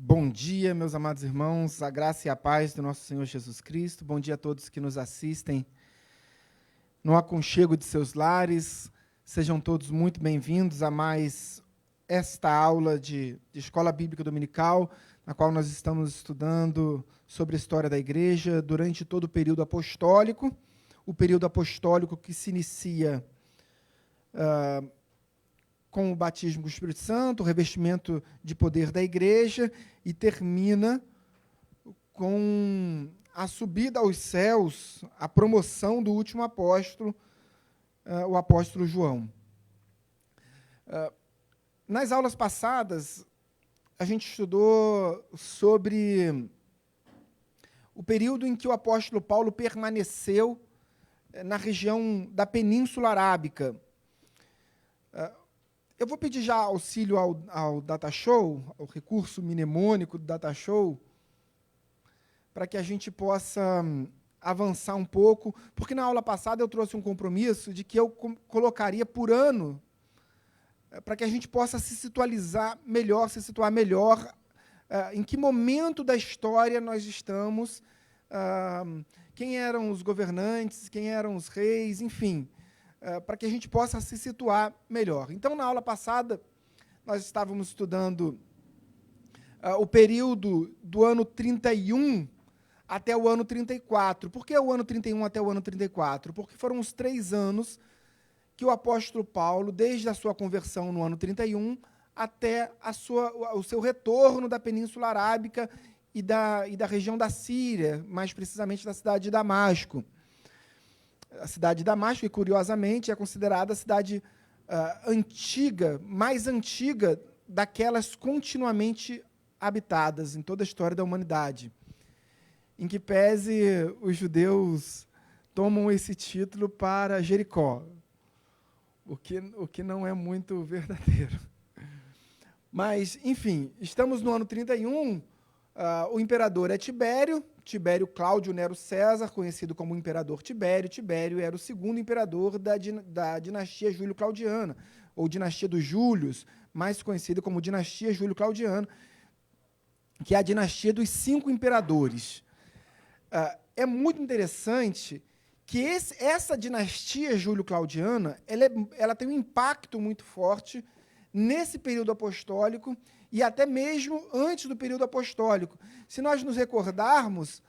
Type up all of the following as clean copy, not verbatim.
Bom dia, meus amados irmãos, a graça e a paz do nosso Senhor Jesus Cristo. Bom dia a todos que nos assistem no aconchego de seus lares. Sejam todos muito bem-vindos a mais esta aula de Escola Bíblica Dominical, na qual nós estamos estudando sobre a história da igreja durante todo o período apostólico que se inicia com o batismo com o Espírito Santo, o revestimento de poder da igreja, e termina com a subida aos céus, a promoção do último apóstolo, o apóstolo João. Nas aulas passadas, a gente estudou sobre o período em que o apóstolo Paulo permaneceu na região da Península Arábica. Eu vou pedir já auxílio ao DataShow, ao recurso mnemônico do DataShow, para que a gente possa avançar um pouco, porque na aula passada eu trouxe um compromisso de que eu colocaria por ano, para que a gente possa se situar melhor, em que momento da história nós estamos, quem eram os governantes, quem eram os reis, enfim, para que a gente possa se situar melhor. Então, na aula passada, nós estávamos estudando o período do ano 31 até o ano 34. Por que o ano 31 até o ano 34? Porque foram os 3 anos que o apóstolo Paulo, desde a sua conversão no ano 31, até o seu retorno da Península Arábica e da região da Síria, mais precisamente da cidade de Damasco. A cidade de Damasco, e curiosamente, é considerada a cidade mais antiga daquelas continuamente habitadas em toda a história da humanidade. Em que pese os judeus tomam esse título para Jericó, o que não é muito verdadeiro. Mas, enfim, estamos no ano 31, o imperador é Tibério Cláudio Nero César, conhecido como Imperador Tibério. Tibério era o segundo imperador da dinastia Júlio-Claudiana, ou dinastia dos Júlios, mais conhecida como dinastia Júlio-Claudiana, que é a dinastia dos 5 imperadores. É muito interessante que essa dinastia Júlio-Claudiana ela tem um impacto muito forte nesse período apostólico e até mesmo antes do período apostólico. Se nós nos recordarmos,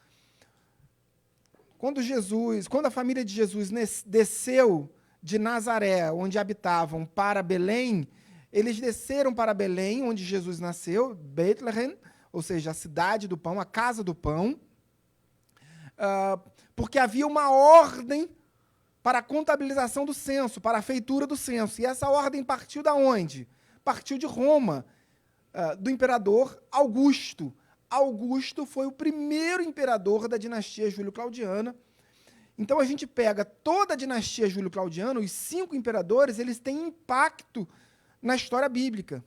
quando a família de Jesus desceu de Nazaré, onde habitavam, para Belém, eles desceram para Belém, onde Jesus nasceu, Bethlehem, ou seja, a cidade do pão, a casa do pão, porque havia uma ordem para a contabilização do censo, para a feitura do censo. E essa ordem partiu de onde? Partiu de Roma, do imperador Augusto. Augusto foi o primeiro imperador da dinastia Júlio-Claudiana. Então, a gente pega toda a dinastia Júlio-Claudiana, os 5 imperadores, eles têm impacto na história bíblica.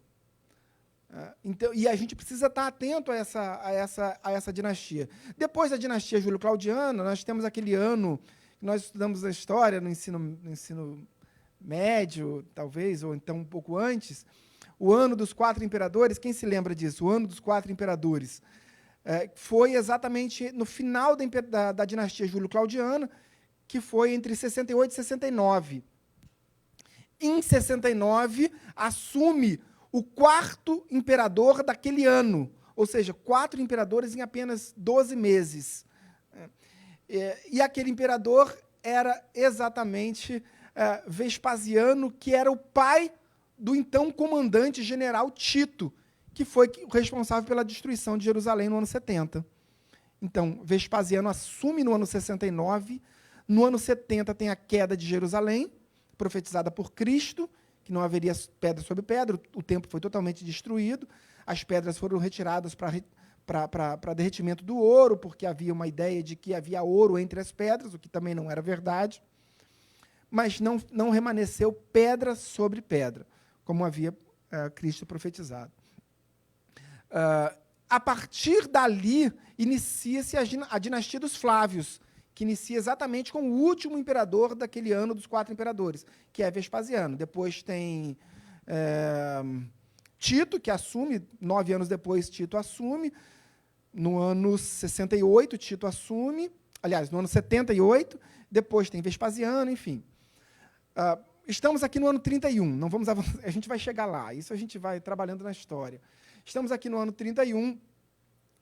Então, e a gente precisa estar atento a essa dinastia. Depois da dinastia Júlio-Claudiana, nós temos aquele ano que nós estudamos a história no ensino médio, talvez, ou então um pouco antes, o ano dos 4 imperadores. Quem se lembra disso? O ano dos 4 imperadores. Foi exatamente no final da dinastia Júlio-Claudiana, que foi entre 68 e 69. Em 69, assume o 4º imperador daquele ano, ou seja, 4 imperadores em apenas 12 meses. E aquele imperador era exatamente Vespasiano, que era o pai do então comandante general Tito, que foi o responsável pela destruição de Jerusalém no ano 70. Então, Vespasiano assume no ano 69, no ano 70 tem a queda de Jerusalém, profetizada por Cristo, que não haveria pedra sobre pedra, o templo foi totalmente destruído, as pedras foram retiradas para derretimento do ouro, porque havia uma ideia de que havia ouro entre as pedras, o que também não era verdade, mas não remanesceu pedra sobre pedra, como havia Cristo profetizado. A partir dali, inicia-se a dinastia dos Flávios, que inicia exatamente com o último imperador daquele ano dos 4 imperadores, que é Vespasiano. Depois tem Tito, que assume, 9 anos depois, Tito assume. No ano 68, Tito assume. Aliás, no ano 78, depois tem Vespasiano, enfim. Estamos aqui no ano 31, não vamos avançar, a gente vai chegar lá, isso a gente vai trabalhando na história. Estamos aqui no ano 31,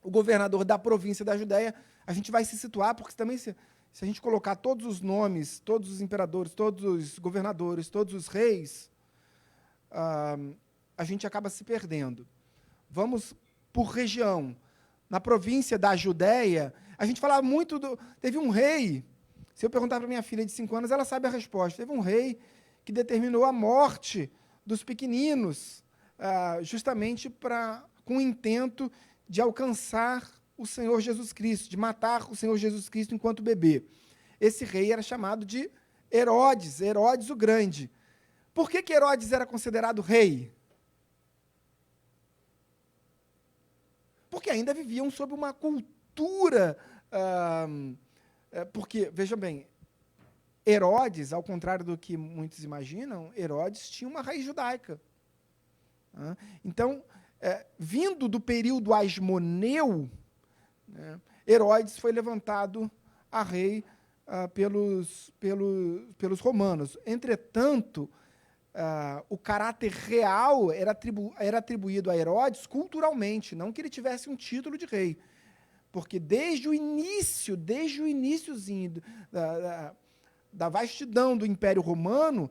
o governador da província da Judéia, a gente vai se situar, porque também se a gente colocar todos os nomes, todos os imperadores, todos os governadores, todos os reis, a gente acaba se perdendo. Vamos por região. Na província da Judéia, a gente falava muito teve um rei, se eu perguntar para minha filha de 5 anos, ela sabe a resposta. Teve um rei que determinou a morte dos pequeninos, justamente com o intento de alcançar o Senhor Jesus Cristo, de matar o Senhor Jesus Cristo enquanto bebê. Esse rei era chamado de Herodes, Herodes o Grande. Por que Herodes era considerado rei? Porque ainda viviam sob uma cultura... porque, vejam bem, Herodes, ao contrário do que muitos imaginam, Herodes tinha uma raiz judaica. Então, vindo do período asmoneu, né, Herodes foi levantado a rei pelos romanos. Entretanto, o caráter real era atribuído a Herodes culturalmente, não que ele tivesse um título de rei. Porque desde o iniciozinho da vastidão do Império Romano,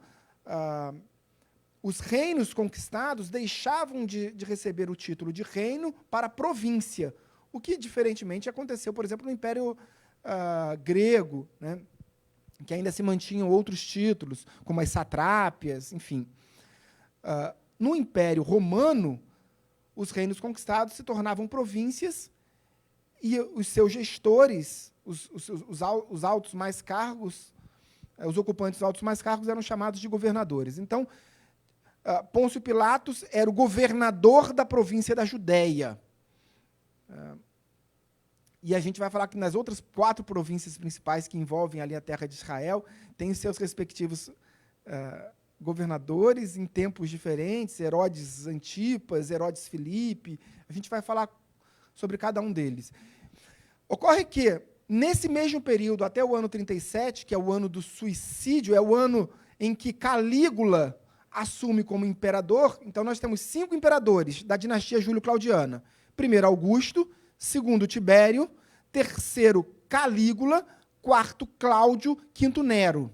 os reinos conquistados deixavam de receber o título de reino para província, o que, diferentemente, aconteceu, por exemplo, no Império grego, né, que ainda se mantinham outros títulos, como as satrápias, enfim. No Império Romano, os reinos conquistados se tornavam províncias e os seus gestores, os altos mais cargos, os ocupantes dos altos mais cargos eram chamados de governadores. Então, Pôncio Pilatos era o governador da província da Judéia. E a gente vai falar que nas outras 4 províncias principais que envolvem ali a terra de Israel, tem seus respectivos governadores em tempos diferentes, Herodes Antipas, Herodes Filipe, a gente vai falar sobre cada um deles. Ocorre que, nesse mesmo período, até o ano 37, que é o ano do suicídio, é o ano em que Calígula assume como imperador. Então, nós temos 5 imperadores da dinastia Júlio-Claudiana. Primeiro, Augusto. Segundo, Tibério. Terceiro, Calígula. Quarto, Cláudio. Quinto, Nero.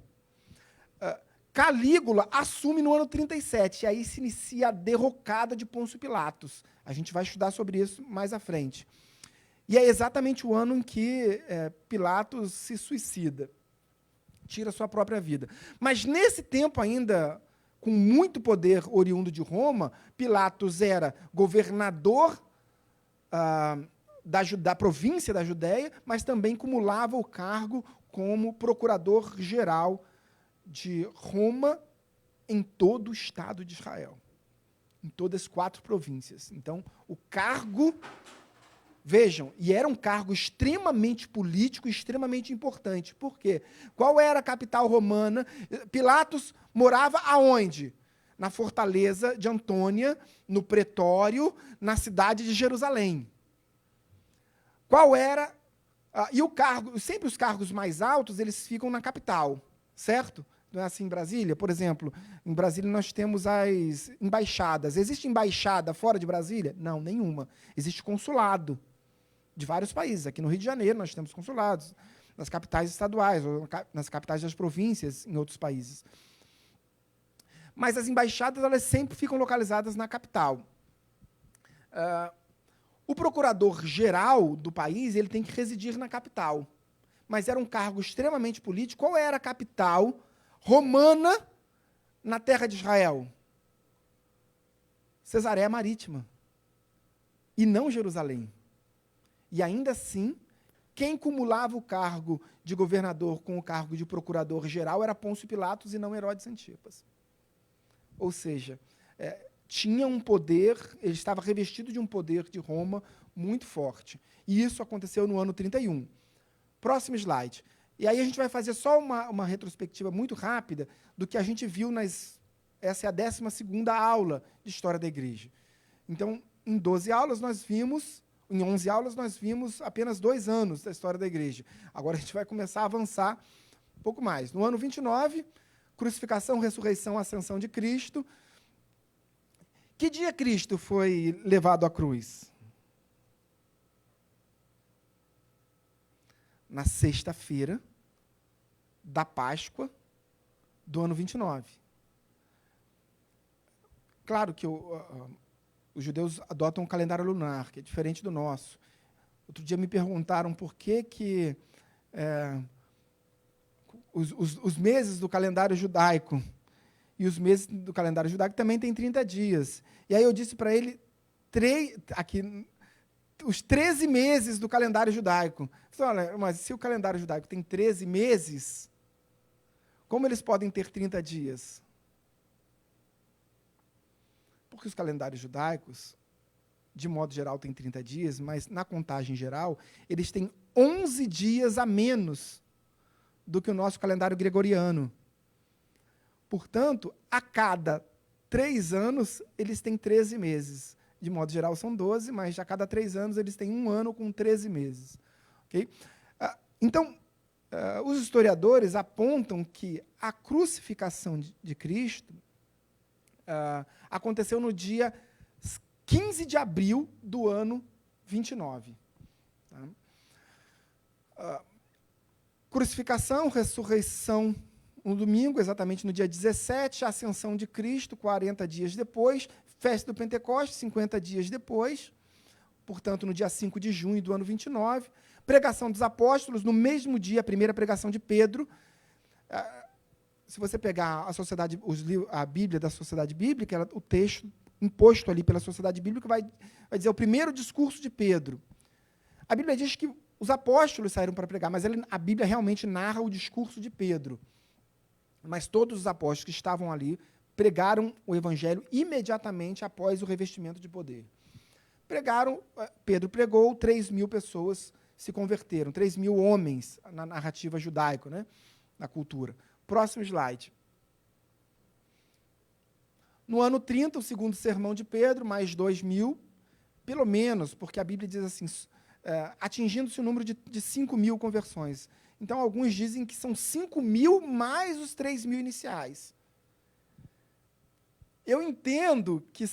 Calígula assume no ano 37, e aí se inicia a derrocada de Pôncio Pilatos. A gente vai estudar sobre isso mais à frente. E é exatamente o ano em que Pilatos se suicida, tira sua própria vida. Mas nesse tempo ainda, com muito poder oriundo de Roma, Pilatos era governador da província da Judéia, mas também cumulava o cargo como procurador-geral de Roma em todo o Estado de Israel, em todas as 4 províncias. Então, o cargo, vejam, e era um cargo extremamente político, extremamente importante. Por quê? Qual era a capital romana? Pilatos morava aonde? Na fortaleza de Antônia, no pretório, na cidade de Jerusalém. Qual era... e o cargo, sempre os cargos mais altos, eles ficam na capital, certo? Não é assim em Brasília? Por exemplo, em Brasília nós temos as embaixadas. Existe embaixada fora de Brasília? Não, nenhuma. Existe consulado de vários países. Aqui no Rio de Janeiro nós temos consulados, nas capitais estaduais, ou nas capitais das províncias, em outros países. Mas as embaixadas, elas sempre ficam localizadas na capital. O procurador-geral do país, ele tem que residir na capital. Mas era um cargo extremamente político. Qual era a capital romana na terra de Israel? Cesareia Marítima. E não Jerusalém. E ainda assim, quem cumulava o cargo de governador com o cargo de procurador-geral era Pôncio Pilatos e não Herodes Antipas. Ou seja, tinha um poder, ele estava revestido de um poder de Roma muito forte. E isso aconteceu no ano 31. Próximo slide. E aí a gente vai fazer só uma retrospectiva muito rápida do que a gente viu essa é a 12ª aula de História da Igreja. Então, em 12 aulas, nós vimos, em 11 aulas, nós vimos apenas 2 anos da história da igreja. Agora a gente vai começar a avançar um pouco mais. No ano 29, crucificação, ressurreição, ascensão de Cristo. Que dia Cristo foi levado à cruz? Na sexta-feira da Páscoa do ano 29. Claro que os judeus adotam um calendário lunar, que é diferente do nosso. Outro dia me perguntaram por que os meses do calendário judaico e os meses do calendário judaico também têm 30 dias. E aí eu disse para ele, os 13 meses do calendário judaico. Falei, olha, mas se o calendário judaico tem 13 meses, como eles podem ter 30 dias? Porque os calendários judaicos, de modo geral, têm 30 dias, mas na contagem geral, eles têm 11 dias a menos do que o nosso calendário gregoriano. Portanto, a cada 3 anos, eles têm 13 meses. De modo geral, são 12, mas a cada 3 anos, eles têm 1 ano com 13 meses. Okay? Então, os historiadores apontam que a crucificação de Cristo aconteceu no dia 15 de abril do ano 29. Tá? Crucificação, ressurreição no domingo, exatamente no dia 17, a ascensão de Cristo, 40 dias depois, festa do Pentecostes, 50 dias depois, portanto, no dia 5 de junho do ano 29, pregação dos apóstolos, no mesmo dia, a primeira pregação de Pedro. Se você pegar a Bíblia da Sociedade Bíblica, o texto imposto ali pela Sociedade Bíblica vai dizer o primeiro discurso de Pedro. A Bíblia diz que os apóstolos saíram para pregar, mas a Bíblia realmente narra o discurso de Pedro. Mas todos os apóstolos que estavam ali pregaram o evangelho imediatamente após o revestimento de poder. Pedro pregou, 3.000 pessoas se converteram, 3.000 homens na narrativa judaica, né, na cultura. Próximo slide. No ano 30, o segundo sermão de Pedro, mais 2.000, pelo menos, porque a Bíblia diz assim, atingindo-se o número de 5.000 conversões. Então, alguns dizem que são 5.000 mais os 3.000 iniciais. Eu entendo que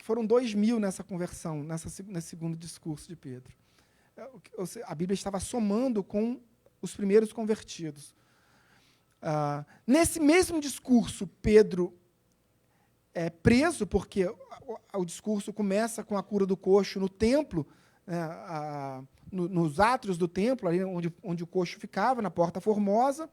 foram 2.000 nessa conversão, nesse segundo discurso de Pedro. A Bíblia estava somando com os primeiros convertidos. Nesse mesmo discurso, Pedro é preso, porque o discurso começa com a cura do coxo no templo, nos átrios do templo, ali onde o coxo ficava, na Porta Formosa.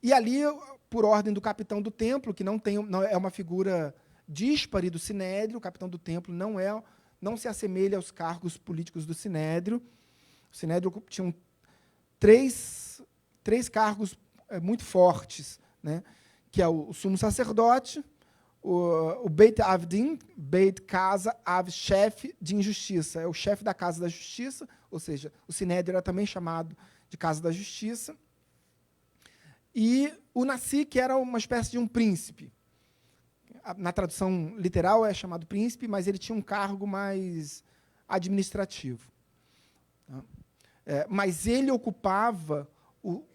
E ali, por ordem do capitão do templo, que não é uma figura díspare do Sinédrio, o capitão do templo não se assemelha aos cargos políticos do Sinédrio. O Sinédrio tinha três cargos muito fortes, né? Que é o sumo sacerdote, o Beit Avdin, Beit Casa Av, chefe de injustiça, é o chefe da Casa da Justiça, ou seja, o Sinédrio era também chamado de Casa da Justiça, e o Nassi, que era uma espécie de um príncipe. Na tradução literal é chamado príncipe, mas ele tinha um cargo mais administrativo. Mas ele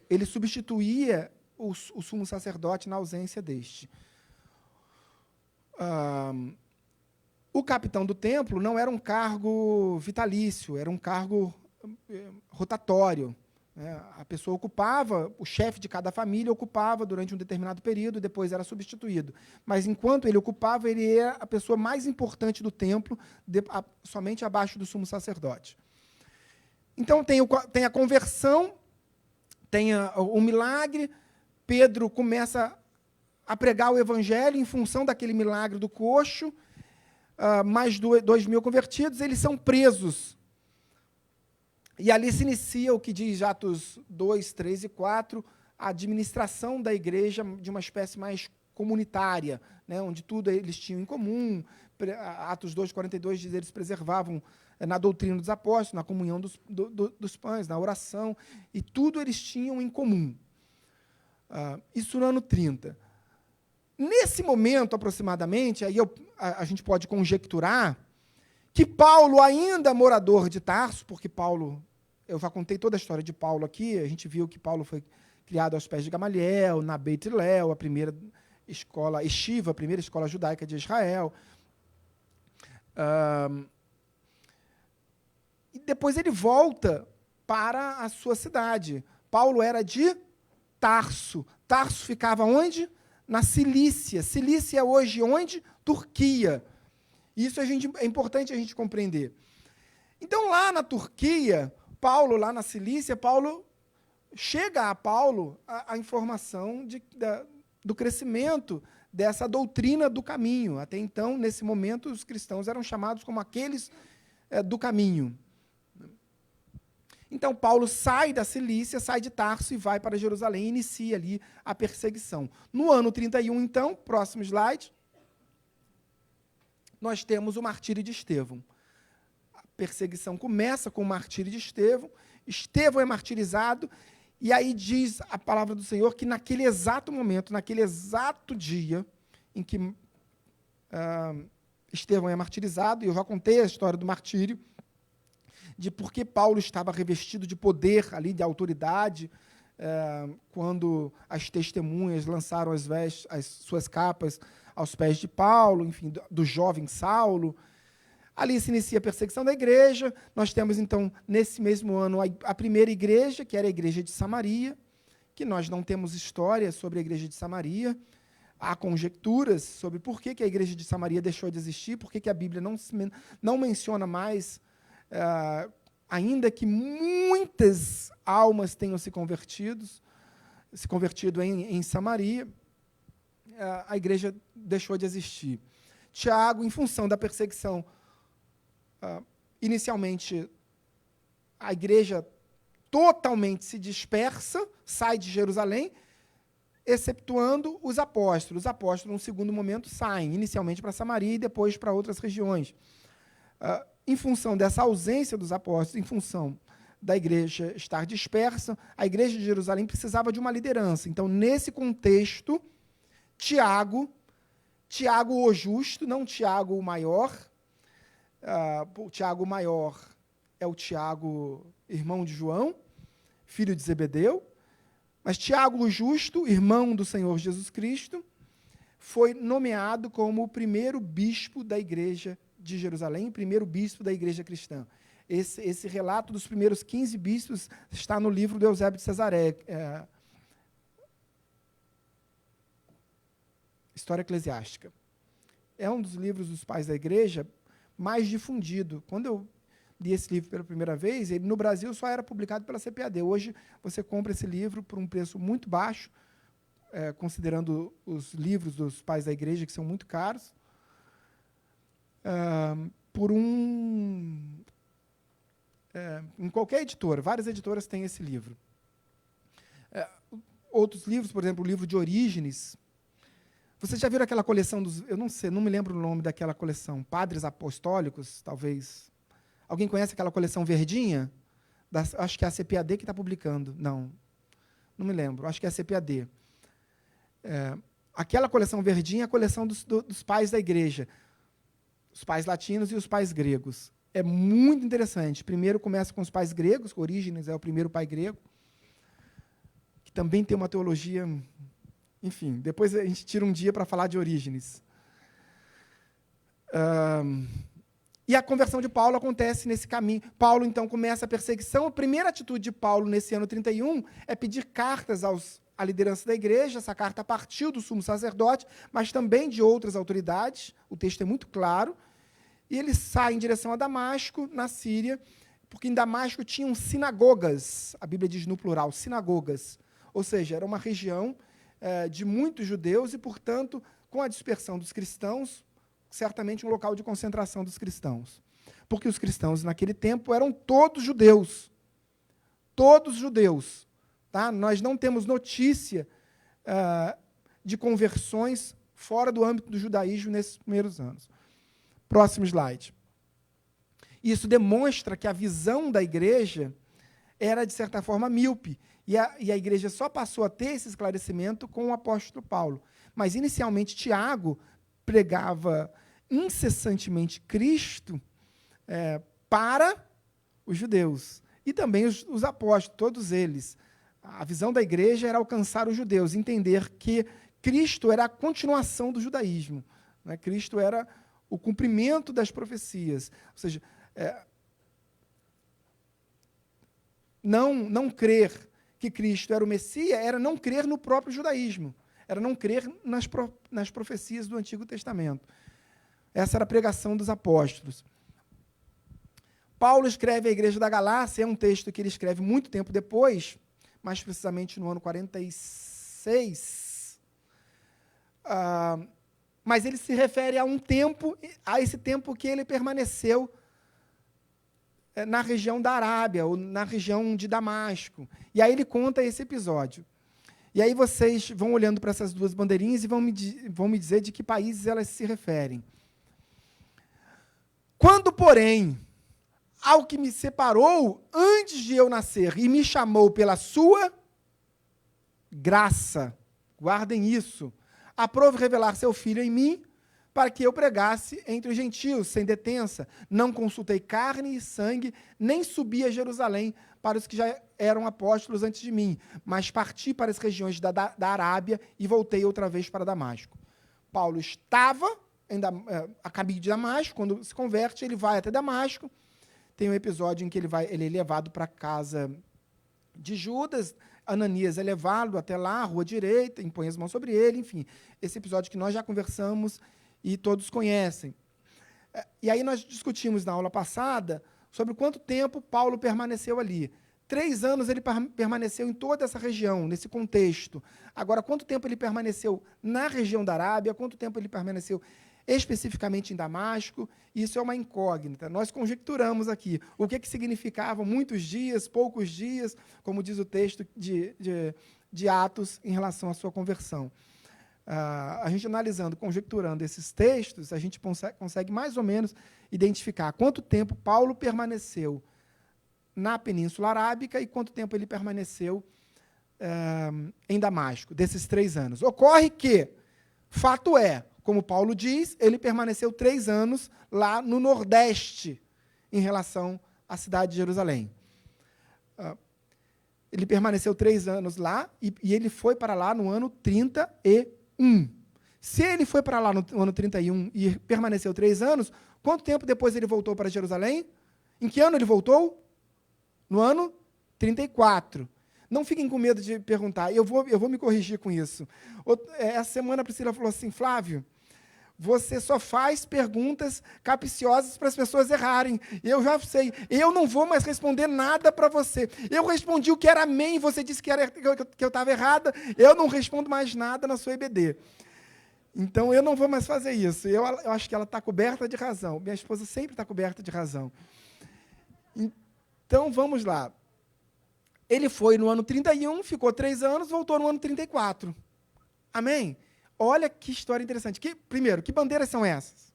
ele substituía o sumo sacerdote na ausência deste. O capitão do templo não era um cargo vitalício, era um cargo rotatório. A pessoa ocupava, o chefe de cada família ocupava durante um determinado período e depois era substituído. Mas, enquanto ele ocupava, ele era a pessoa mais importante do templo, somente abaixo do sumo sacerdote. Então, tem a conversão, tem o milagre. Pedro começa a pregar o evangelho em função daquele milagre do coxo. Mais 2.000 convertidos, eles são presos. E ali se inicia o que diz Atos 2, 3 e 4, a administração da igreja de uma espécie mais comunitária, né, onde tudo eles tinham em comum. Atos 2, 42 diz que eles preservavam na doutrina dos apóstolos, na comunhão dos pães, na oração, e tudo eles tinham em comum. Isso no ano 30. Nesse momento, aproximadamente, aí a gente pode conjecturar que Paulo, ainda morador de Tarso, porque Paulo, eu já contei toda a história de Paulo aqui, a gente viu que Paulo foi criado aos pés de Gamaliel, na Beit Hillel, a primeira escola estiva, a primeira escola judaica de Israel. E depois ele volta para a sua cidade. Paulo era de Tarso. Tarso ficava onde? Na Cilícia. Cilícia hoje onde? Turquia. Isso é importante a gente compreender. Então, lá na Turquia, Paulo, lá na Cilícia, chega a Paulo a informação do crescimento dessa doutrina do caminho. Até então, nesse momento, os cristãos eram chamados como aqueles do caminho. Então, Paulo sai da Cilícia, sai de Tarso e vai para Jerusalém e inicia ali a perseguição. No ano 31, então, próximo slide, nós temos o martírio de Estevão. A perseguição começa com o martírio de Estevão. Estevão é martirizado, e aí diz a palavra do Senhor que naquele exato momento, naquele exato dia em que Estevão é martirizado, e eu já contei a história do martírio, de por que Paulo estava revestido de poder, ali, de autoridade, quando as testemunhas lançaram as suas capas aos pés de Paulo, enfim, do jovem Saulo. Ali se inicia a perseguição da igreja. Nós temos, então, nesse mesmo ano, a primeira igreja, que era a igreja de Samaria, que nós não temos história sobre a igreja de Samaria. Há conjecturas sobre por que a igreja de Samaria deixou de existir, por que a Bíblia não menciona mais, ainda que muitas almas tenham se convertido em Samaria, a igreja deixou de existir. Tiago, em função da perseguição, inicialmente, a igreja totalmente se dispersa, sai de Jerusalém, exceptuando os apóstolos. Os apóstolos, num segundo momento, saem, inicialmente para Samaria e depois para outras regiões. Em função dessa ausência dos apóstolos, em função da igreja estar dispersa, a igreja de Jerusalém precisava de uma liderança. Então, nesse contexto, Tiago o justo, não Tiago o maior. O Tiago maior é o Tiago, irmão de João, filho de Zebedeu. Mas Tiago o justo, irmão do Senhor Jesus Cristo, foi nomeado como o primeiro bispo da igreja de Jerusalém, o primeiro bispo da igreja cristã. Esse relato dos primeiros 15 bispos está no livro de Eusébio de Cesareia, História Eclesiástica. É um dos livros dos pais da igreja mais difundido. Quando eu li esse livro pela primeira vez, ele no Brasil só era publicado pela CPAD. Hoje você compra esse livro por um preço muito baixo, considerando os livros dos pais da igreja, que são muito caros, em qualquer editora. Várias editoras têm esse livro. Outros livros, por exemplo, o livro de Orígenes. Vocês já viram aquela coleção dos... Eu não sei, não me lembro o nome daquela coleção. Padres Apostólicos, talvez. Alguém conhece aquela coleção verdinha? Acho que é a CPAD que está publicando. Não me lembro. Acho que é a CPAD. Aquela coleção verdinha é a coleção dos pais da igreja. Os pais latinos e os pais gregos. É muito interessante. Primeiro começa com os pais gregos, Orígenes é o primeiro pai grego, que também tem uma teologia... Enfim, depois a gente tira um dia para falar de Orígenes. E a conversão de Paulo acontece nesse caminho. Paulo, então, começa a perseguição. A primeira atitude de Paulo, nesse ano 31, é pedir cartas à liderança da igreja. Essa carta partiu do sumo sacerdote, mas também de outras autoridades. O texto é muito claro. E ele sai em direção a Damasco, na Síria, porque em Damasco tinham sinagogas. A Bíblia diz no plural, sinagogas. Ou seja, era uma região de muitos judeus e, portanto, com a dispersão dos cristãos, certamente um local de concentração dos cristãos. Porque os cristãos, naquele tempo, eram todos judeus. Todos judeus. Tá? Nós não temos notícia de conversões fora do âmbito do judaísmo nesses primeiros anos. Próximo slide. Isso demonstra que a visão da igreja era, de certa forma, míope. E a igreja só passou a ter esse esclarecimento com o apóstolo Paulo. Mas, inicialmente, Tiago pregava incessantemente Cristo para os judeus. E também os apóstolos, todos eles. A visão da igreja era alcançar os judeus, entender que Cristo era a continuação do judaísmo. Né? Cristo era o cumprimento das profecias. Ou seja, não crer que Cristo era o Messias era não crer no próprio judaísmo. Era não crer nas profecias do Antigo Testamento. Essa era a pregação dos apóstolos. Paulo escreve à igreja da Galácia, é um texto que ele escreve muito tempo depois, mais precisamente no ano 46. Mas ele se refere a esse tempo que ele permaneceu na região da Arábia, ou na região de Damasco. E aí ele conta esse episódio. E aí vocês vão olhando para essas duas bandeirinhas e vão me dizer de que países elas se referem. Quando, porém, ao que me separou antes de eu nascer e me chamou pela sua graça, guardem isso, aprove revelar seu Filho em mim, para que eu pregasse entre os gentios, sem detença. Não consultei carne e sangue, nem subi a Jerusalém para os que já eram apóstolos antes de mim, mas parti para as regiões da Arábia e voltei outra vez para Damasco. Paulo estava a caminho de Damasco, quando se converte, ele vai até Damasco. Tem um episódio em que ele é levado para a casa de Judas, Ananias é levado até lá, a rua direita, impõe as mãos sobre ele, enfim. Esse episódio que nós já conversamos e todos conhecem. E aí nós discutimos na aula passada sobre quanto tempo Paulo permaneceu ali. 3 anos ele permaneceu em toda essa região, nesse contexto. Agora, quanto tempo ele permaneceu na região da Arábia, quanto tempo ele permaneceu especificamente em Damasco, isso é uma incógnita. Nós conjecturamos aqui o que significavam muitos dias, poucos dias, como diz o texto de Atos em relação à sua conversão. A gente analisando, conjecturando esses textos, a gente consegue mais ou menos identificar quanto tempo Paulo permaneceu na Península Arábica e quanto tempo ele permaneceu em Damasco, desses 3 anos. Ocorre que, fato é, como Paulo diz, ele permaneceu 3 anos lá no Nordeste, em relação à cidade de Jerusalém. Ele permaneceu 3 anos lá e ele foi para lá no ano 31. Se ele foi para lá no ano 31 e permaneceu 3 anos, quanto tempo depois ele voltou para Jerusalém? Em que ano ele voltou? No ano 34. Não fiquem com medo de perguntar, eu vou me corrigir com isso. Essa semana a Priscila falou assim, Flávio, você só faz perguntas capciosas para as pessoas errarem. Eu já sei, eu não vou mais responder nada para você. Eu respondi o que era amém, você disse que eu estava errada, eu não respondo mais nada na sua EBD. Então, eu não vou mais fazer isso. Eu acho que ela está coberta de razão. Minha esposa sempre está coberta de razão. Então, vamos lá. Ele foi no ano 31, ficou 3 anos, voltou no ano 34. Amém? Olha que história interessante. Primeiro, que bandeiras são essas?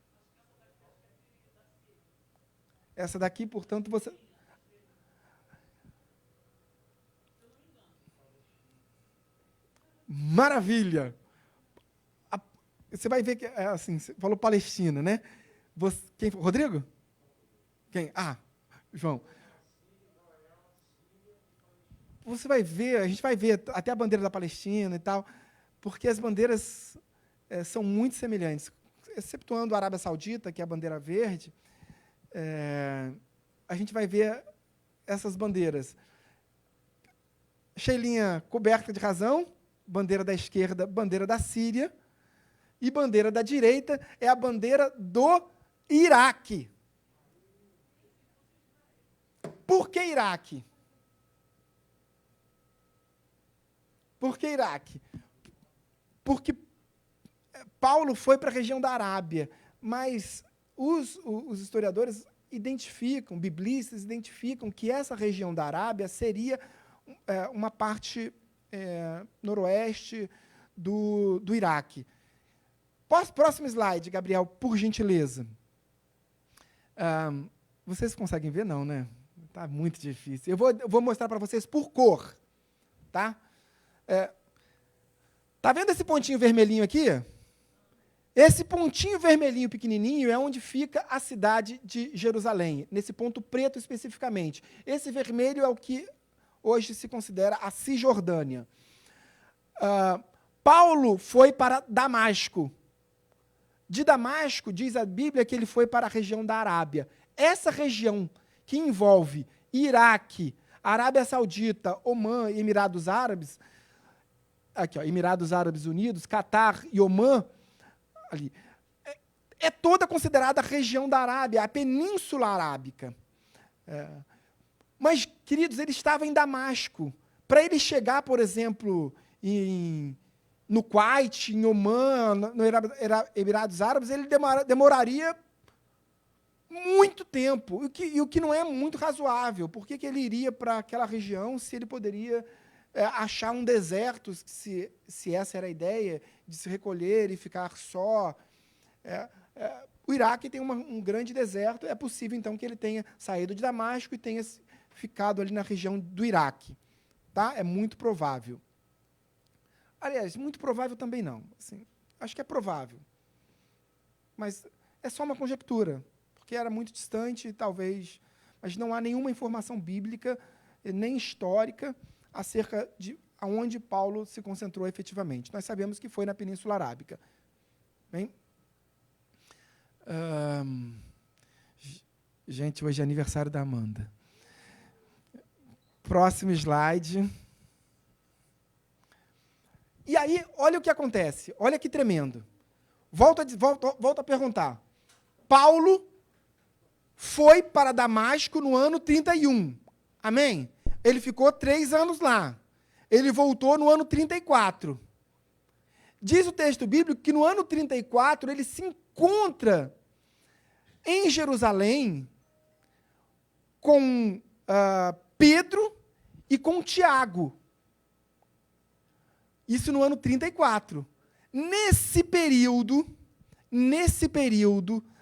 Essa daqui, portanto, você... Maravilha! Você vai ver que, assim, você falou Palestina, né? Quem? Rodrigo? Quem? João. Você vai ver, a gente vai ver até a bandeira da Palestina e tal, porque as bandeiras são muito semelhantes. Excetuando a Arábia Saudita, que é a bandeira verde, a gente vai ver essas bandeiras. Sheilinha coberta de razão, bandeira da esquerda, bandeira da Síria, e bandeira da direita é a bandeira do Iraque. Por que Iraque? Por que Iraque? Porque Paulo foi para a região da Arábia, mas os historiadores identificam, biblistas identificam que essa região da Arábia seria uma parte noroeste do Iraque. Próximo slide, Gabriel, por gentileza. Vocês conseguem ver? Não, né? Está muito difícil. Eu vou mostrar para vocês por cor. Tá? Tá vendo esse pontinho vermelhinho aqui? Esse pontinho vermelhinho pequenininho é onde fica a cidade de Jerusalém, nesse ponto preto especificamente. Esse vermelho é o que hoje se considera a Cisjordânia. Paulo foi para Damasco. De Damasco, diz a Bíblia que ele foi para a região da Arábia. Essa região que envolve Iraque, Arábia Saudita, Omã e Emirados Árabes, aqui, ó, Emirados Árabes Unidos, Catar e Omã, ali, é toda considerada a região da Arábia, a Península Arábica. Mas, queridos, ele estava em Damasco. Para ele chegar, por exemplo, no Kuwait, em Omã, no Emirados Árabes, ele demoraria muito tempo, o que não é muito razoável. Por que ele iria para aquela região se ele poderia achar um deserto, se essa era a ideia, de se recolher e ficar só? O Iraque tem um grande deserto, é possível, então, que ele tenha saído de Damasco e tenha ficado ali na região do Iraque. Tá? É muito provável. Aliás, muito provável também não. Assim, acho que é provável. Mas é só uma conjectura, porque era muito distante, talvez, mas não há nenhuma informação bíblica, nem histórica, acerca de aonde Paulo se concentrou efetivamente. Nós sabemos que foi na Península Arábica. Bem? Gente, hoje é aniversário da Amanda. Próximo slide. E aí, olha o que acontece. Olha que tremendo. Volto a perguntar. Paulo foi para Damasco no ano 31. Amém? Ele ficou 3 anos lá. Ele voltou no ano 34. Diz o texto bíblico que no ano 34 ele se encontra em Jerusalém com Pedro e com Tiago. Isso no ano 34. Nesse período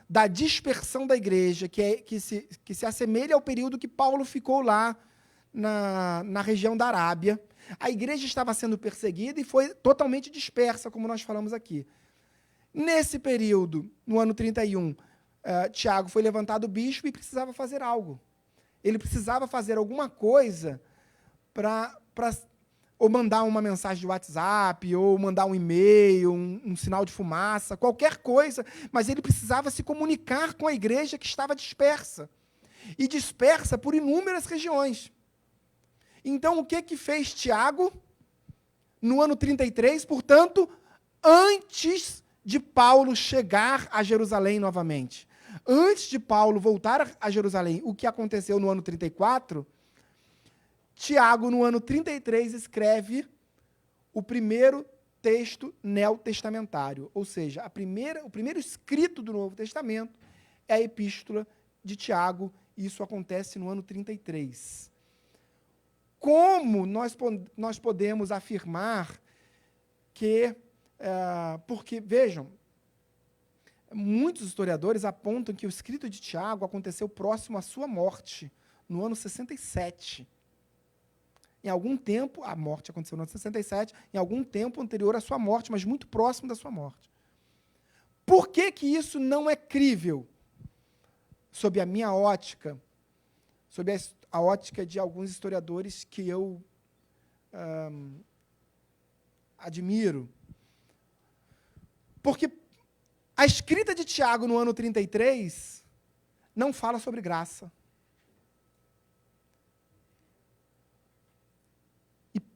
da dispersão da igreja, que se assemelha ao período que Paulo ficou lá na região da Arábia, a igreja estava sendo perseguida e foi totalmente dispersa, como nós falamos aqui. Nesse período, no ano 31, Tiago foi levantado bispo e precisava fazer algo. Ele precisava fazer alguma coisa para ou mandar uma mensagem de WhatsApp, ou mandar um e-mail, um sinal de fumaça, qualquer coisa, mas ele precisava se comunicar com a igreja que estava dispersa, e dispersa por inúmeras regiões. Então, o que fez Tiago no ano 33, portanto, antes de Paulo chegar a Jerusalém novamente? Antes de Paulo voltar a Jerusalém, o que aconteceu no ano 34, Tiago, no ano 33, escreve o primeiro texto neotestamentário, ou seja, o primeiro escrito do Novo Testamento é a Epístola de Tiago, e isso acontece no ano 33. Como nós podemos afirmar que... porque, vejam, muitos historiadores apontam que o escrito de Tiago aconteceu próximo à sua morte, no ano 67. Em algum tempo, a morte aconteceu no ano 67, em algum tempo anterior à sua morte, mas muito próximo da sua morte. Por que isso não é crível? Sob a minha ótica, sob a ótica de alguns historiadores que eu admiro. Porque a escrita de Tiago no ano 33 não fala sobre graça.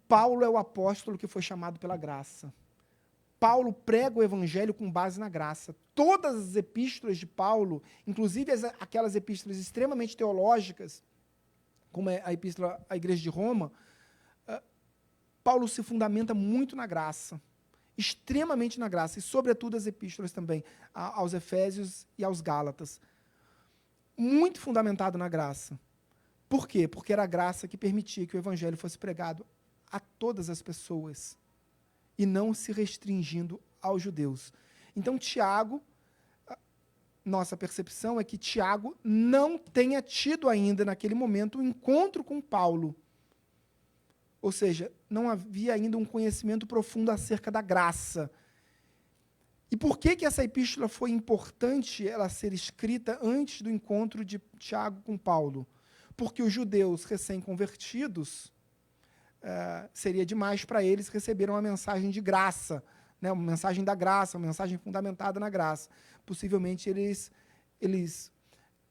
Paulo é o apóstolo que foi chamado pela graça. Paulo prega o evangelho com base na graça. Todas as epístolas de Paulo, inclusive aquelas epístolas extremamente teológicas, como é a epístola à igreja de Roma, Paulo se fundamenta muito na graça, extremamente na graça, e sobretudo as epístolas também, aos Efésios e aos Gálatas. Muito fundamentado na graça. Por quê? Porque era a graça que permitia que o evangelho fosse pregado a todas as pessoas, e não se restringindo aos judeus. Então, Tiago, nossa percepção é que Tiago não tenha tido ainda, naquele momento, um encontro com Paulo. Ou seja, não havia ainda um conhecimento profundo acerca da graça. E por que essa epístola foi importante ela ser escrita antes do encontro de Tiago com Paulo? Porque os judeus recém-convertidos, seria demais para eles receberem uma mensagem de graça, né? Uma mensagem da graça, uma mensagem fundamentada na graça. Possivelmente eles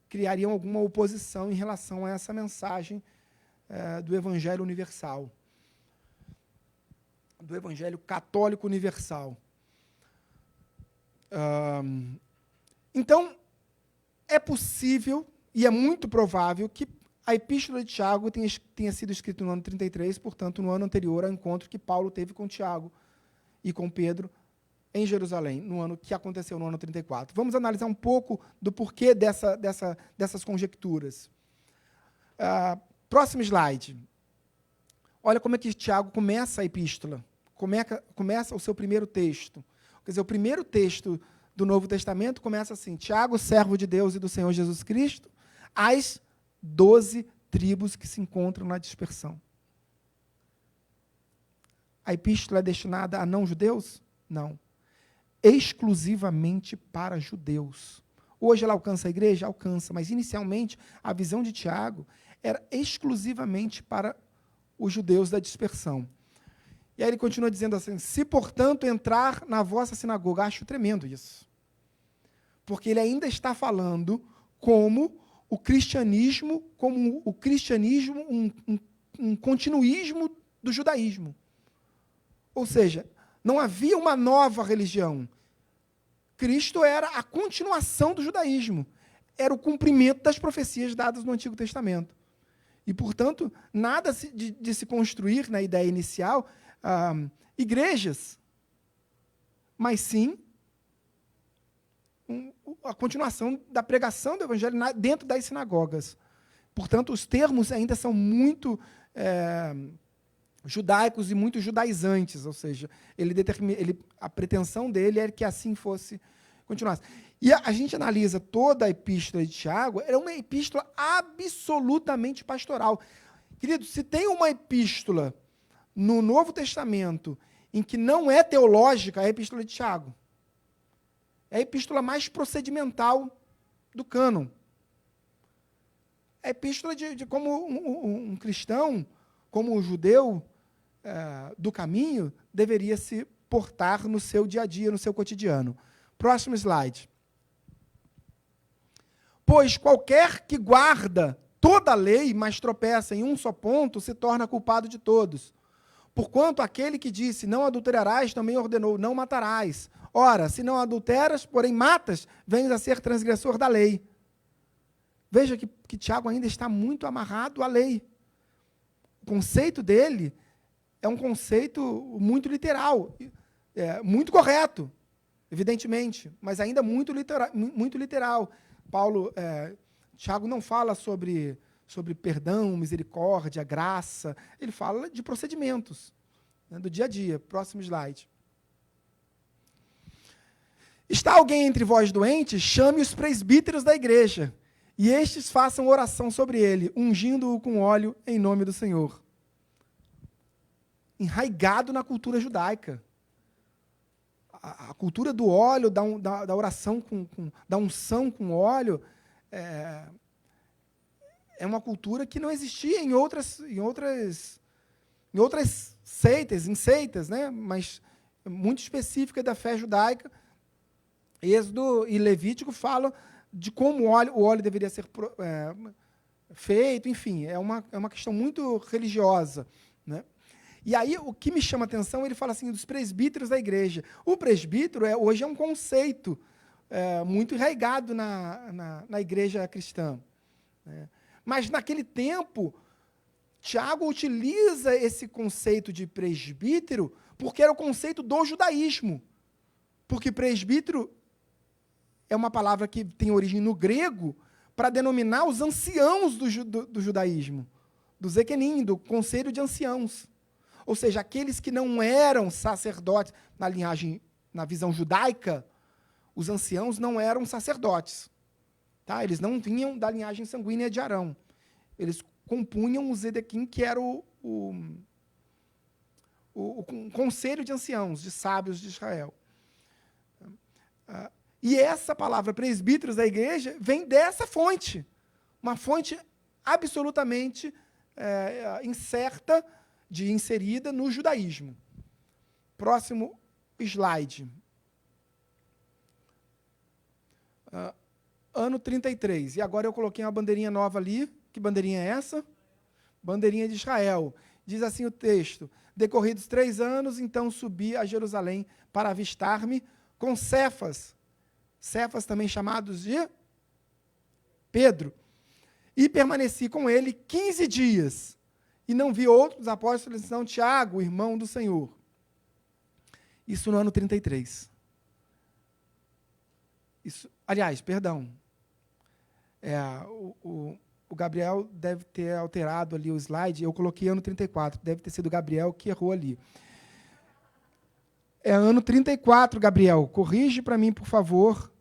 criariam alguma oposição em relação a essa mensagem do Evangelho universal, do Evangelho católico universal. Então, é possível e é muito provável que a Epístola de Tiago tenha sido escrita no ano 33, portanto, no ano anterior ao encontro que Paulo teve com Tiago e com Pedro em Jerusalém, no ano que aconteceu no ano 34. Vamos analisar um pouco do porquê dessas conjecturas. Próximo slide. Olha como é que Tiago começa a epístola. Começa o seu primeiro texto. Quer dizer, o primeiro texto do Novo Testamento começa assim: Tiago, servo de Deus e do Senhor Jesus Cristo, às 12 tribos que se encontram na dispersão. A epístola é destinada a não-judeus? Não. Exclusivamente para judeus. Hoje ela alcança a igreja? Alcança, mas inicialmente a visão de Tiago era exclusivamente para os judeus da dispersão. E aí ele continua dizendo assim: se, portanto, entrar na vossa sinagoga, acho tremendo isso. Porque ele ainda está falando como o cristianismo, um continuismo do judaísmo. Ou seja, não havia uma nova religião. Cristo era a continuação do judaísmo. Era o cumprimento das profecias dadas no Antigo Testamento. E, portanto, nada de se construir na ideia inicial igrejas, mas sim a continuação da pregação do Evangelho dentro das sinagogas. Portanto, os termos ainda são muito judaicos e muito judaizantes, ou seja, a pretensão dele era que assim fosse continuasse. E a gente analisa toda a epístola de Tiago, é uma epístola absolutamente pastoral. Querido, se tem uma epístola no Novo Testamento em que não é teológica, é a epístola de Tiago. É a epístola mais procedimental do cânon. É a epístola de como um cristão, como um judeu do caminho, deveria se portar no seu dia a dia, no seu cotidiano. Próximo slide. Pois qualquer que guarda toda a lei, mas tropeça em um só ponto, se torna culpado de todos. Porquanto aquele que disse, não adulterarás, também ordenou, não matarás. Ora, se não adulteras, porém matas, vens a ser transgressor da lei. Veja que Tiago ainda está muito amarrado à lei. O conceito dele é um conceito muito literal, muito correto, evidentemente, mas ainda muito literal. Tiago não fala sobre perdão, misericórdia, graça. Ele fala de procedimentos, né, do dia a dia. Próximo slide. Está alguém entre vós doente? Chame os presbíteros da igreja, e estes façam oração sobre ele, ungindo-o com óleo em nome do Senhor. Enraigado na cultura judaica. A cultura do óleo, da oração, da unção com óleo, é uma cultura que não existia em outras seitas, né? Mas muito específica da fé judaica. Êxodo e Levítico falam de como o óleo deveria ser feito, enfim, é uma questão muito religiosa, né? E aí, o que me chama a atenção, ele fala assim, dos presbíteros da igreja. O presbítero hoje é um conceito muito enraizado na igreja cristã, né? Mas, naquele tempo, Tiago utiliza esse conceito de presbítero porque era o conceito do judaísmo. Porque presbítero é uma palavra que tem origem no grego para denominar os anciãos do judaísmo, do Zequenim, do conselho de anciãos. Ou seja, aqueles que não eram sacerdotes, na visão judaica, os anciãos não eram sacerdotes. Tá? Eles não vinham da linhagem sanguínea de Arão. Eles compunham o Zedequim, que era o conselho de anciãos, de sábios de Israel. E essa palavra presbíteros da igreja vem dessa fonte, uma fonte absolutamente inserida no judaísmo. Próximo slide. Ano 33. E agora eu coloquei uma bandeirinha nova ali. Que bandeirinha é essa? Bandeirinha de Israel. Diz assim o texto: decorridos 3 anos, então subi a Jerusalém para avistar-me com Cefas também chamados de Pedro, e permaneci com ele 15 dias, e não vi outros apóstolos senão Tiago, irmão do Senhor. Isso no ano 33. Aliás, perdão. O Gabriel deve ter alterado ali o slide, eu coloquei ano 34, deve ter sido o Gabriel que errou ali. É ano 34, Gabriel. Corrige para mim, por favor.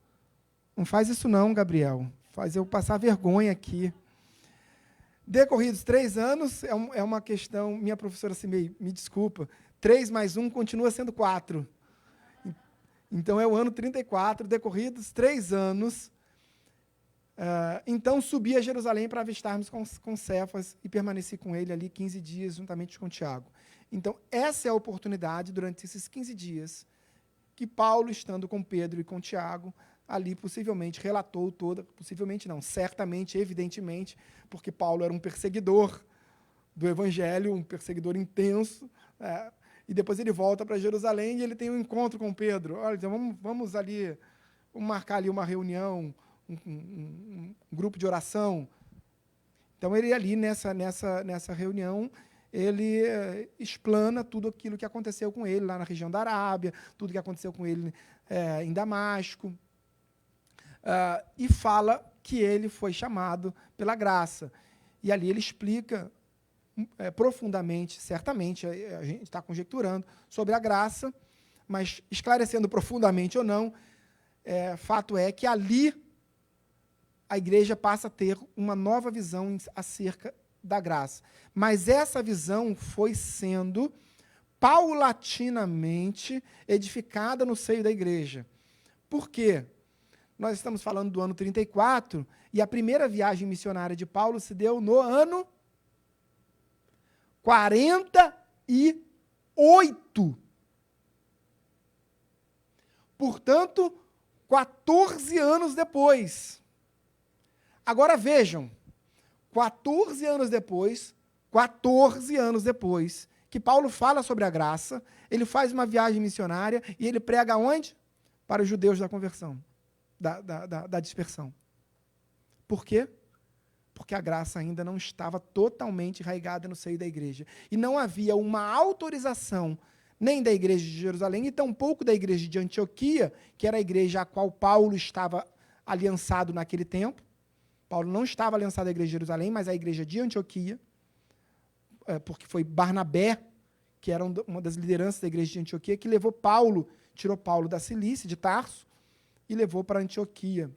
Não faz isso não, Gabriel. Faz eu passar vergonha aqui. Decorridos 3 anos, é uma questão, minha professora Cimei, me desculpa, 3 mais 1 continua sendo 4. Então, é o ano 34, decorridos 3 anos. Então, subi a Jerusalém para avistarmos com Cefas e permaneci com ele ali 15 dias, juntamente com Tiago. Então, essa é a oportunidade, durante esses 15 dias, que Paulo, estando com Pedro e com Tiago, ali possivelmente relatou possivelmente não, certamente, evidentemente, porque Paulo era um perseguidor do Evangelho, um perseguidor intenso, e depois ele volta para Jerusalém e ele tem um encontro com Pedro. Olha, então vamos ali, vamos marcar ali uma reunião, um grupo de oração. Então, ele ali, nessa reunião, ele explana tudo aquilo que aconteceu com ele lá na região da Arábia, tudo que aconteceu com ele em Damasco, e fala que ele foi chamado pela graça. E ali ele explica profundamente, certamente, a gente está conjecturando, sobre a graça, mas esclarecendo profundamente ou não, fato é que ali a igreja passa a ter uma nova visão acerca da graça. Mas essa visão foi sendo paulatinamente edificada no seio da igreja. Por quê? Nós estamos falando do ano 34, e a primeira viagem missionária de Paulo se deu no ano 48. Portanto, 14 anos depois. Agora vejam, 14 anos depois, que Paulo fala sobre a graça, ele faz uma viagem missionária e ele prega onde? Para os judeus da conversão, da dispersão. Por quê? Porque a graça ainda não estava totalmente enraizada no seio da igreja. E não havia uma autorização nem da igreja de Jerusalém e tampouco da igreja de Antioquia, que era a igreja a qual Paulo estava aliançado naquele tempo. Paulo não estava aliançado à igreja de Jerusalém, mas à igreja de Antioquia, porque foi Barnabé, que era uma das lideranças da igreja de Antioquia, que tirou Paulo da Cilícia, de Tarso, e levou para Antioquia.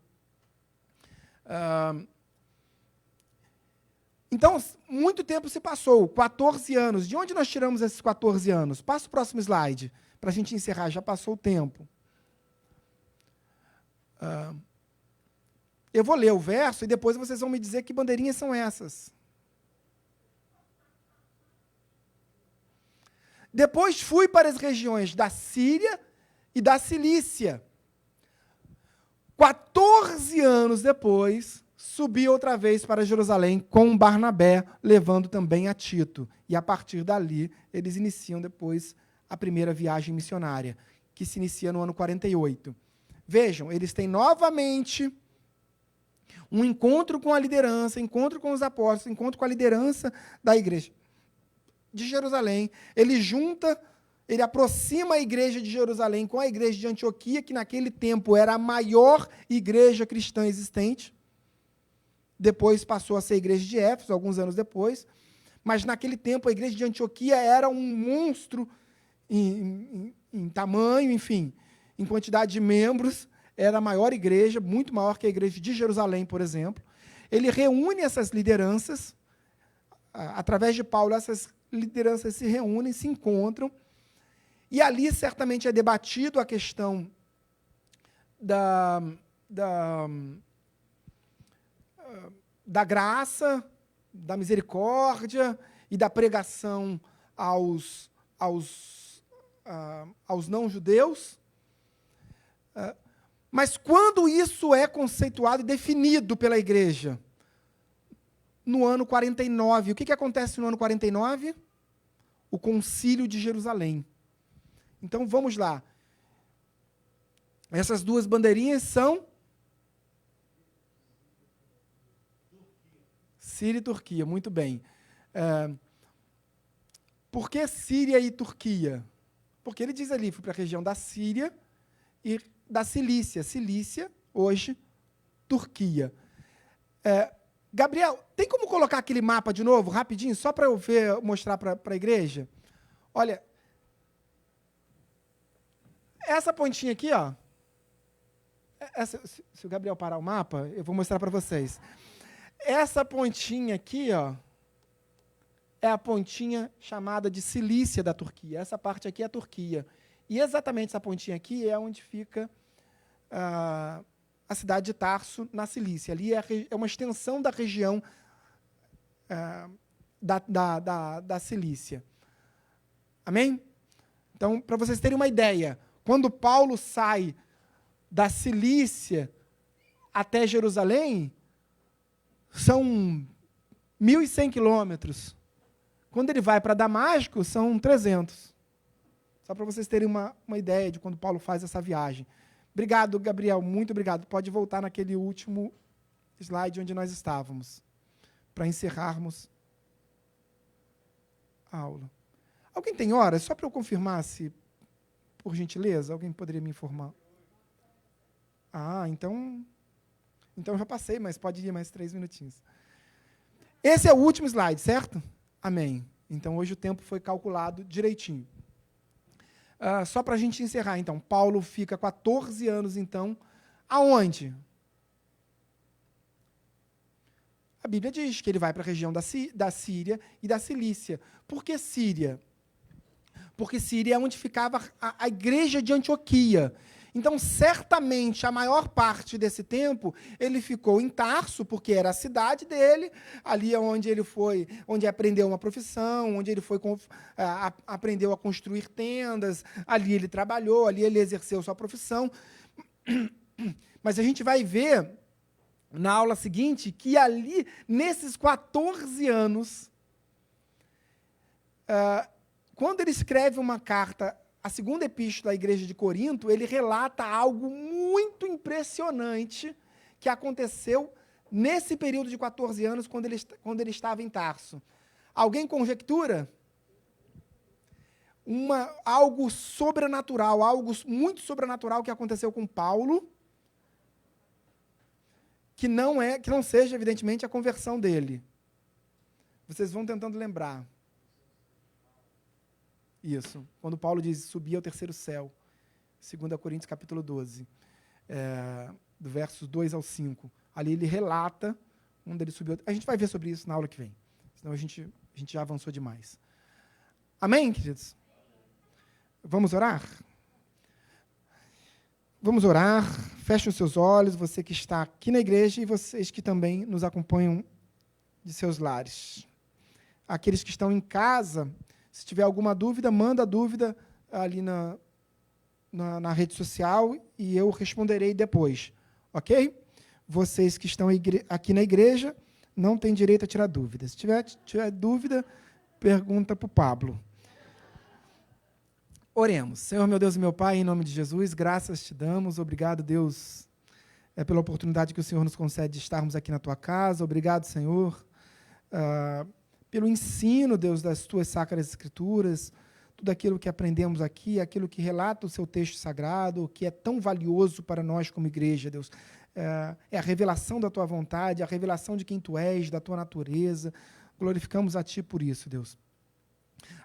Então, muito tempo se passou, 14 anos. De onde nós tiramos esses 14 anos? Passa o próximo slide, para a gente encerrar, já passou o tempo. Eu vou ler o verso e depois vocês vão me dizer que bandeirinhas são essas. Depois fui para as regiões da Síria e da Cilícia. 14 anos depois, subi outra vez para Jerusalém com Barnabé, levando também a Tito. E a partir dali, eles iniciam depois a primeira viagem missionária, que se inicia no ano 48. Vejam, eles têm novamente um encontro com a liderança, encontro com os apóstolos, encontro com a liderança da igreja de Jerusalém. Ele aproxima a igreja de Jerusalém com a igreja de Antioquia, que naquele tempo era a maior igreja cristã existente. Depois passou a ser a igreja de Éfeso, alguns anos depois. Mas naquele tempo a igreja de Antioquia era um monstro em tamanho, enfim, em quantidade de membros. Era a maior igreja, muito maior que a igreja de Jerusalém, por exemplo. Ele reúne essas lideranças, através de Paulo, essas lideranças se reúnem, se encontram, E ali certamente é debatido a questão da graça, da misericórdia e da pregação aos não-judeus. Mas quando isso é conceituado e definido pela igreja? No ano 49. O que acontece no ano 49? O Concílio de Jerusalém. Então, vamos lá. Essas duas bandeirinhas são Síria e Turquia, muito bem. Por que Síria e Turquia? Porque ele diz ali, fui para a região da Síria e da Cilícia. Cilícia, hoje, Turquia. Gabriel, tem como colocar aquele mapa de novo, rapidinho, só para eu mostrar para a igreja? Olha, essa pontinha aqui, ó. Se o Gabriel parar o mapa, eu vou mostrar para vocês. Essa pontinha aqui, ó, é a pontinha chamada de Cilícia da Turquia. Essa parte aqui é a Turquia. E exatamente essa pontinha aqui é onde fica a cidade de Tarso, na Cilícia. Ali é uma extensão da região da Cilícia. Amém? Então, para vocês terem uma ideia, quando Paulo sai da Cilícia até Jerusalém, são 1.100 quilômetros. Quando ele vai para Damasco, são 300. Só para vocês terem uma ideia de quando Paulo faz essa viagem. Obrigado, Gabriel, muito obrigado. Pode voltar naquele último slide onde nós estávamos, para encerrarmos a aula. Alguém tem horas? Só para eu confirmar se, por gentileza, alguém poderia me informar? Então eu já passei, mas pode ir mais 3 minutinhos. Esse é o último slide, certo? Amém. Então, hoje o tempo foi calculado direitinho. Só para a gente encerrar, então. Paulo fica 14 anos, então. Aonde? A Bíblia diz que ele vai para a região da Síria e da Cilícia. Por que Síria? Porque Síria é onde ficava a igreja de Antioquia. Então, certamente, a maior parte desse tempo, ele ficou em Tarso, porque era a cidade dele, ali é onde ele foi, onde aprendeu uma profissão, onde ele foi, aprendeu a construir tendas, ali ele trabalhou, ali ele exerceu sua profissão. Mas a gente vai ver, na aula seguinte, que ali, nesses 14 anos, quando ele escreve uma carta, a segunda epístola à igreja de Corinto, ele relata algo muito impressionante que aconteceu nesse período de 14 anos, quando ele estava em Tarso. Alguém conjectura? Algo sobrenatural, algo muito sobrenatural que aconteceu com Paulo, que não seja, evidentemente, a conversão dele. Vocês vão tentando lembrar. Isso. Quando Paulo diz, subir ao terceiro céu. 2 Coríntios, capítulo 12. Do versos 2 ao 5. Ali ele relata onde ele subiu. A gente vai ver sobre isso na aula que vem. Senão a gente já avançou demais. Amém, queridos? Vamos orar? Vamos orar. Fechem os seus olhos, você que está aqui na igreja e vocês que também nos acompanham de seus lares. Aqueles que estão em casa, se tiver alguma dúvida, manda a dúvida ali na rede social e eu responderei depois, ok? Vocês que estão aqui na igreja não têm direito a tirar dúvidas. Se tiver dúvida, pergunta para o Pablo. Oremos. Senhor, meu Deus e meu Pai, em nome de Jesus, graças te damos. Obrigado, Deus, pela oportunidade que o Senhor nos concede de estarmos aqui na tua casa. Obrigado, Senhor, pelo ensino, Deus, das tuas sacras escrituras, tudo aquilo que aprendemos aqui, aquilo que relata o seu texto sagrado, que é tão valioso para nós como igreja, Deus. É a revelação da tua vontade, a revelação de quem tu és, da tua natureza. Glorificamos a ti por isso, Deus.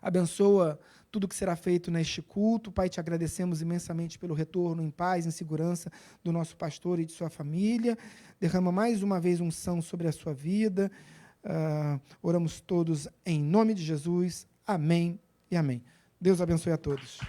Abençoa tudo que será feito neste culto. Pai, te agradecemos imensamente pelo retorno em paz, em segurança do nosso pastor e de sua família. Derrama mais uma vez unção sobre a sua vida. Oramos todos em nome de Jesus. Amém e amém. Deus abençoe a todos.